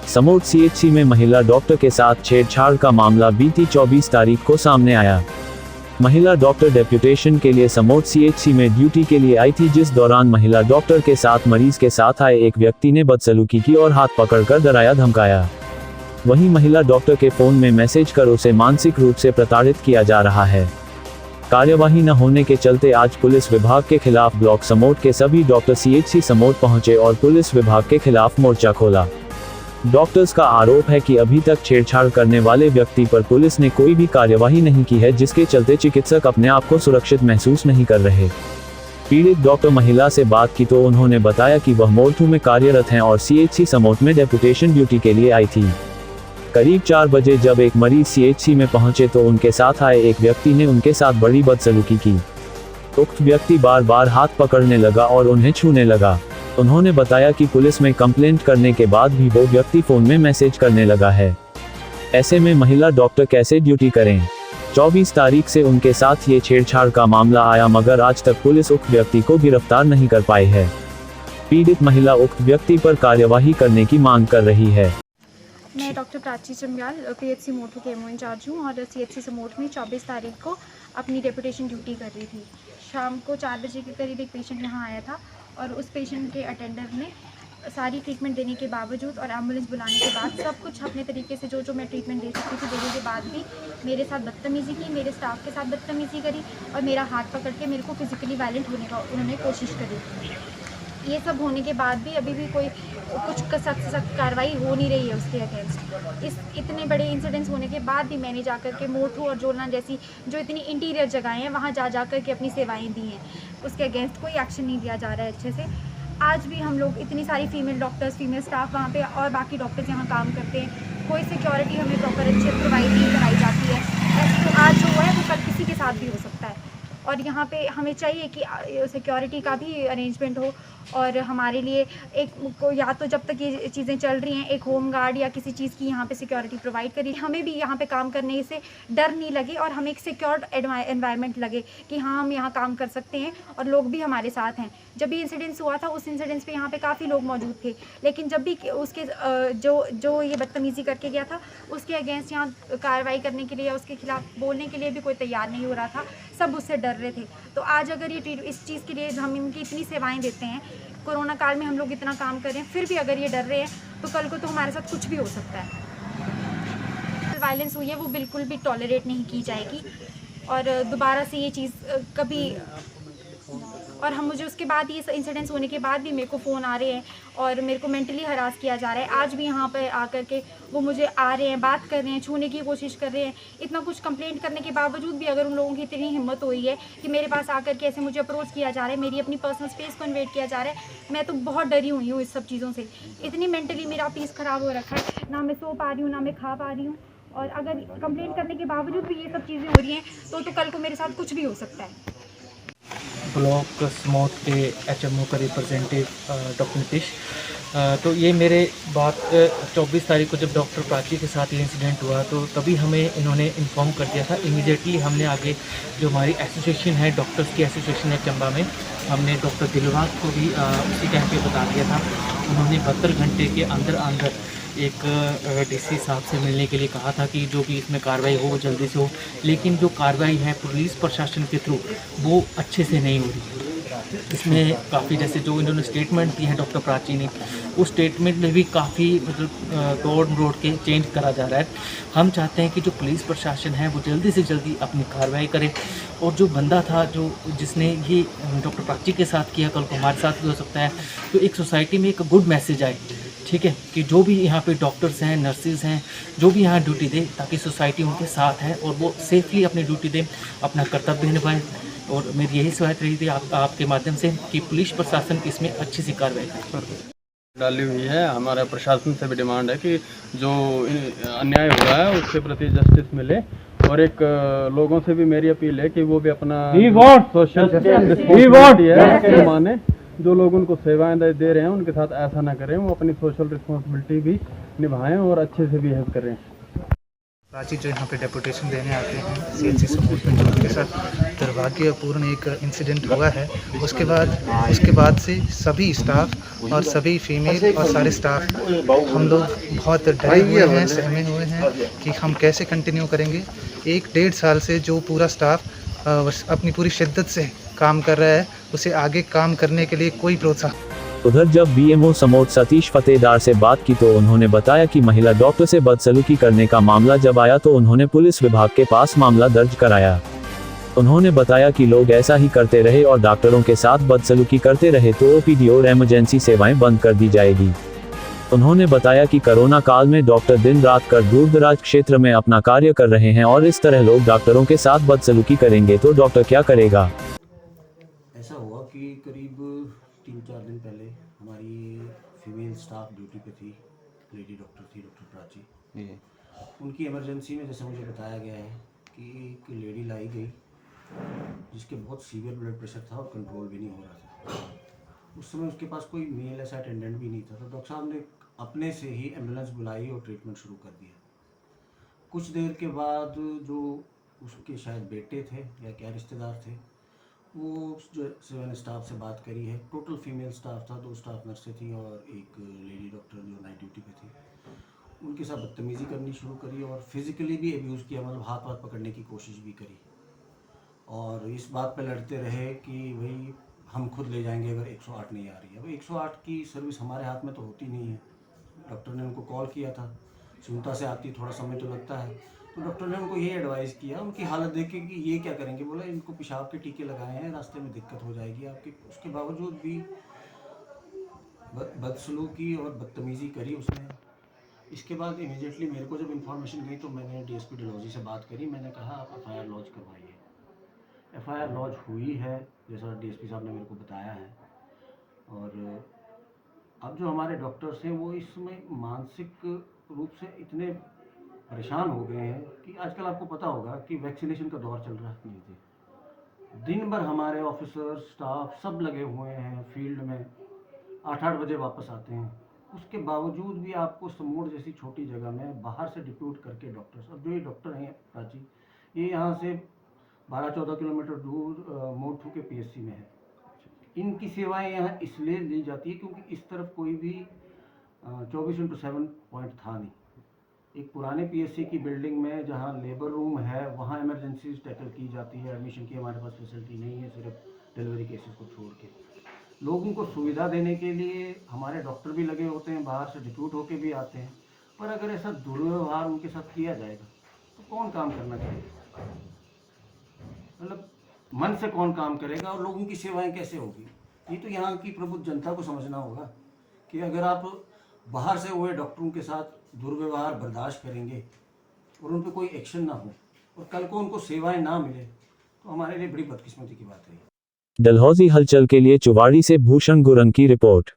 Somewhat CHC में महिला doctor के साथ छेड़छाड़ का मामला बीती 24 तारीख को सामने आया। महिला डॉक्टर डेप्यूटेशन के लिए समोट सीएचसी में ड्यूटी के लिए आई थी, जिस दौरान महिला डॉक्टर के साथ मरीज के साथ आए एक व्यक्ति ने बदसलूकी की और हाथ पकड़कर डराया धमकाया। वहीं महिला डॉक्टर के फोन में मैसेज कर उसे मानसिक रूप से प्रताड़ित किया जा रहा है। कार्यवाही न होने के चलते आज पुलिस विभाग के खिलाफ ब्लॉक समोट के सभी डॉक्टर सीएचसी समोट पहुंचे और पुलिस विभाग के खिलाफ मोर्चा खोला। डॉक्टर्स का आरोप है कि अभी तक छेड़छाड़ करने वाले व्यक्ति पर पुलिस ने कोई भी कार्यवाही नहीं की है, जिसके चलते चिकित्सक अपने आप को सुरक्षित महसूस नहीं कर रहे। पीड़ित डॉक्टर महिला से बात की तो उन्होंने बताया कि वह मोरथू में कार्यरत हैं और सीएचसी समोट में डेप्यूटेशन ड्यूटी के लिए आई थी। करीब 4 बजे जब एक मरीज सीएचसी में पहुंचे तो उनके साथ आए एक व्यक्ति ने उनके साथ बड़ी बदसलूकी की। उक्त व्यक्ति बार बार हाथ पकड़ने लगा और उन्हें छूने लगा। उन्होंने बताया कि पुलिस में कंप्लेंट करने के बाद भी वो व्यक्ति फोन में मैसेज करने लगा है। ऐसे में महिला डॉक्टर कैसे ड्यूटी करें? 24 तारीख से उनके साथ ये छेड़छाड़ का मामला आया, मगर आज तक पुलिस उक्त व्यक्ति को गिरफ्तार नहीं कर पाई है। पीड़ित महिला उक्त व्यक्ति पर कार्यवाही करने की मांग कर रही है। मैं डॉक्टर प्राची चंबियाल पीएचसी मोरथू के एमओ इंचार्ज हूँ और सीएचसी समोट में 24 तारीख को अपनी डेप्यूटेशन ड्यूटी कर रही थी। शाम को 4 बजे के करीब एक पेशेंट यहाँ आया था और उस पेशेंट के अटेंडर ने सारी ट्रीटमेंट देने के बावजूद और एम्बुलेंस बुलाने के बाद सब कुछ अपने तरीके से जो मैं ट्रीटमेंट दे सकती थी देने के बाद भी मेरे साथ बदतमीज़ी की, मेरे स्टाफ के साथ बदतमीज़ी करी और मेरा हाथ पकड़ के मेरे को फिजिकली वायलेंट होने का उन्होंने कोशिश करी। ये सब होने के बाद भी अभी भी कोई कुछ सख्त से सख्त कार्रवाई हो नहीं रही है उसके अगेंस्ट। इस इतने बड़े इंसिडेंट्स होने के बाद भी मैंने जाकर के मोरथू और जोलना जैसी जो इतनी इंटीरियर जगहें हैं वहाँ जा कर के अपनी सेवाएं दी हैं, उसके अगेंस्ट कोई एक्शन नहीं लिया जा रहा है अच्छे से। आज भी हम लोग इतनी सारी फीमेल डॉक्टर्स, फीमेल स्टाफ वहाँ पे और बाकी डॉक्टर्स यहाँ काम करते हैं, कोई सिक्योरिटी हमें प्रॉपर अच्छे प्रोवाइड नहीं कराई जाती है। ऐसे तो आज जो हुआ है वो कल किसी के साथ भी हो सकता है और यहाँ पे हमें चाहिए कि सिक्योरिटी का भी अरेंजमेंट हो और हमारे लिए एक या तो जब तक ये चीज़ें चल रही हैं एक होम गार्ड या किसी चीज़ की यहाँ पे सिक्योरिटी प्रोवाइड करी, हमें भी यहाँ पे काम करने से डर नहीं लगे और हमें एक सिक्योर्ड एनवायरनमेंट लगे कि हाँ हम यहाँ काम कर सकते हैं और लोग भी हमारे साथ हैं। जब भी इंसिडेंस हुआ था उस इंसिडेंस पे यहाँ पे काफ़ी लोग मौजूद थे, लेकिन जब भी उसके जो ये बदतमीज़ी करके गया था उसके अगेंस्ट यहाँ कार्रवाई करने के लिए या उसके खिलाफ बोलने के लिए भी कोई तैयार नहीं हो रहा था, सब उससे डर रहे थे। तो आज अगर ये इस चीज़ के लिए हम इनकी इतनी सेवाएं देते हैं, कोरोना काल में हम लोग इतना काम कर रहे हैं, फिर भी अगर ये डर रहे हैं तो कल को तो हमारे साथ कुछ भी हो सकता है। वायलेंस हुई है वो बिल्कुल भी टॉलरेट नहीं की जाएगी और दोबारा से ये चीज़ कभी और हम मुझे उसके बाद ये इंसिडेंट्स होने के बाद भी मेरे को फ़ोन आ रहे हैं और मेरे को मेंटली हरास किया जा रहा है। आज भी यहाँ पर आकर के वो मुझे आ रहे हैं, बात कर रहे हैं, छूने की कोशिश कर रहे हैं। इतना कुछ कंप्लेंट करने के बावजूद भी अगर उन लोगों की इतनी हिम्मत हुई है कि मेरे पास आकर के ऐसे मुझे अप्रोच किया जा रहा है, मेरी अपनी पर्सनल स्पेस को इन्वेट किया जा रहा है, मैं तो बहुत डरी हुई हूँ इस सब चीज़ों से। इतनी मेंटली मेरा पीस ख़राब हो रखा है, ना मैं सो पा रही हूँ ना मैं खा पा रही हूँ और अगर कंप्लेंट करने के बावजूद भी ये सब चीज़ें हो रही हैं तो कल को मेरे साथ कुछ भी हो सकता है। ब्लॉक समोट के एचएमओ का रिप्रेजेंटेटिव डॉक्टर नीतीश। तो ये मेरे बात 24 तारीख को जब डॉक्टर प्राची के साथ ये इंसिडेंट हुआ तो तभी हमें इन्होंने इन्फॉर्म कर दिया था। इमीडिएटली हमने आगे जो हमारी एसोसिएशन है, डॉक्टर्स की एसोसिएशन है चंबा में, हमने डॉक्टर दिलबाग को भी उसी टाइम पे बता दिया था। उन्होंने 72 घंटे के अंदर एक डीसी साहब से मिलने के लिए कहा था कि जो भी इसमें कार्रवाई हो वो जल्दी से हो, लेकिन जो कार्रवाई है पुलिस प्रशासन के थ्रू वो अच्छे से नहीं हो रही है। इसमें काफ़ी जैसे जो इन्होंने स्टेटमेंट दी है डॉक्टर प्राची ने, उस स्टेटमेंट में भी काफ़ी मतलब तोड़ मरोड़ के चेंज करा जा रहा है। हम चाहते हैं कि जो पुलिस प्रशासन है वो जल्दी से जल्दी अपनी कार्रवाई करे और जो बंदा था जिसने ये डॉक्टर प्राची के साथ किया कल को हमारे साथ भी हो सकता है, तो एक सोसाइटी में एक गुड मैसेज आए, ठीक है, कि जो भी यहाँ पे डॉक्टर्स हैं, नर्सिस हैं, जो भी यहाँ ड्यूटी दे ताकि सोसाइटी उनके साथ है और वो सेफली अपनी ड्यूटी दें, अपना कर्तव्य निभाएं। और मेरी यही शिकायत रही थी आपके माध्यम से कि पुलिस प्रशासन इसमें अच्छी सी कार्रवाई करे। डाली हुई है। हमारा प्रशासन से भी डिमांड है कि जो अन्याय हो रहा है उसके प्रति जस्टिस मिले और एक लोगों से भी मेरी अपील है कि वो भी अपना सोशल रिस्पॉन्सिबिलिटी माने। जो लोग उनको सेवाएं दे रहे हैं उनके साथ ऐसा ना करें, वो अपनी सोशल रिस्पॉन्सिबिलिटी भी निभाएं और अच्छे से बिहेव करें। प्राची जो यहाँ पे डेपुटेशन देने आते हैं CHC समूह में, जो उनके साथ दुर्भाग्यपूर्ण एक इंसिडेंट हुआ है, उसके बाद से सभी स्टाफ और सभी फीमेल और सारे स्टाफ हम लोग बहुत डरे हुए हैं, सहमे हुए हैं कि हम कैसे कंटिन्यू करेंगे। 1-1.5 साल से जो पूरा स्टाफ अपनी पूरी शिद्दत से काम कर रहा है, उसे आगे काम करने के लिए कोई प्रोत्साहन। उधर जब BMO समोट सतीश फतेहदार से बात की तो उन्होंने बताया कि महिला डॉक्टर से बदसलूकी करने का मामला जब आया तो उन्होंने पुलिस विभाग के पास मामला दर्ज कराया। उन्होंने बताया कि लोग ऐसा ही करते रहे और डॉक्टरों के साथ बदसलूकी करते रहे तो OPD और इमरजेंसी सेवाएं बंद कर दी जाएगी। उन्होंने बताया कि कोरोना काल में डॉक्टर दिन रात कर दूर दराज क्षेत्र में अपना कार्य कर रहे हैं और इस तरह लोग डॉक्टरों के साथ बदसलूकी करेंगे तो डॉक्टर क्या करेगा। ऐसा हुआ कि करीब 3-4 दिन पहले हमारी फीमेल स्टाफ ड्यूटी पे थी, लेडी डॉक्टर थी, डॉक्टर प्राची। उनकी इमरजेंसी में जैसे मुझे बताया गया है कि एक लेडी लाई गई जिसके बहुत सीवियर ब्लड प्रेशर था और कंट्रोल भी नहीं हो रहा था। उस समय उसके पास कोई मेल ऐसा अटेंडेंट भी नहीं था, तो डॉक्टर साहब ने अपने से ही एम्बुलेंस बुलाई और ट्रीटमेंट शुरू कर दिया। कुछ देर के बाद जो उसके शायद बेटे थे या क्या रिश्तेदार थे, वो जो सेवन स्टाफ से बात करी है। टोटल फीमेल स्टाफ था, 2 स्टाफ नर्सें थी और एक लेडी डॉक्टर जो नाइट ड्यूटी पे थी। उनके साथ बदतमीज़ी करनी शुरू करी और फिज़िकली भी अब्यूज़ किया, मतलब हाथ पकड़ने की कोशिश भी करी और इस बात पे लड़ते रहे कि भाई हम खुद ले जाएंगे अगर 108 नहीं आ रही है। भाई 108 की सर्विस हमारे हाथ में तो होती नहीं है। डॉक्टर ने उनको कॉल किया था, सुनता से आती थोड़ा समय तो लगता है, तो डॉक्टर ने उनको ये एडवाइस किया उनकी हालत देख के कि ये क्या करेंगे। बोला इनको पेशाब के टीके लगाए हैं, रास्ते में दिक्कत हो जाएगी आपकी। उसके बावजूद भी बदसलूकी और बदतमीज़ी करी उसने। इसके बाद इमीडिएटली मेरे को जब इन्फॉर्मेशन गई तो मैंने DSP डलहौजी से बात करी। मैंने कहा आप FIR लॉन्च करवाइए। FIR लॉन्च हुई है जैसा DSP साहब ने मेरे को बताया है। और अब जो हमारे डॉक्टर्स हैं वो इस समय मानसिक रूप से इतने परेशान हो गए हैं कि आजकल आपको पता होगा कि वैक्सीनेशन का दौर चल रहा है। दिन भर हमारे ऑफिसर स्टाफ सब लगे हुए हैं फील्ड में, 8-8 बजे वापस आते हैं। उसके बावजूद भी आपको समोट जैसी छोटी जगह में बाहर से डिप्यूट करके डॉक्टर्स, अब जो ये डॉक्टर हैं प्राची, ये यहाँ से 12-14 किलोमीटर दूर मोटू के PSC में है। इनकी सेवाएं यहाँ इसलिए ली जाती है क्योंकि इस तरफ कोई भी 24/7 पॉइंट था नहीं। एक पुराने PSC की बिल्डिंग में जहाँ लेबर रूम है वहाँ इमरजेंसीज टैकल की जाती है। एडमिशन की हमारे पास फैसिलिटी नहीं है, सिर्फ डिलीवरी केसेस को छोड़ के। लोगों को सुविधा देने के लिए हमारे डॉक्टर भी लगे होते हैं, बाहर से डिप्यूट होके भी आते हैं, पर अगर ऐसा दुर्व्यवहार उनके साथ किया जाएगा तो कौन काम करना चाहेगा? मतलब मन से कौन काम करेगा और लोगों की सेवाएं कैसे होगी? ये तो यहाँ की प्रबुद्ध जनता को समझना होगा कि अगर आप बाहर से हुए डॉक्टरों के साथ दुर्व्यवहार बर्दाश्त करेंगे और उन पर कोई एक्शन ना हो और कल को उनको सेवाएं ना मिले तो हमारे लिए बड़ी बदकिस्मती की बात है। डलहौजी हलचल के लिए चुवाड़ी से भूषण गुरंग की रिपोर्ट।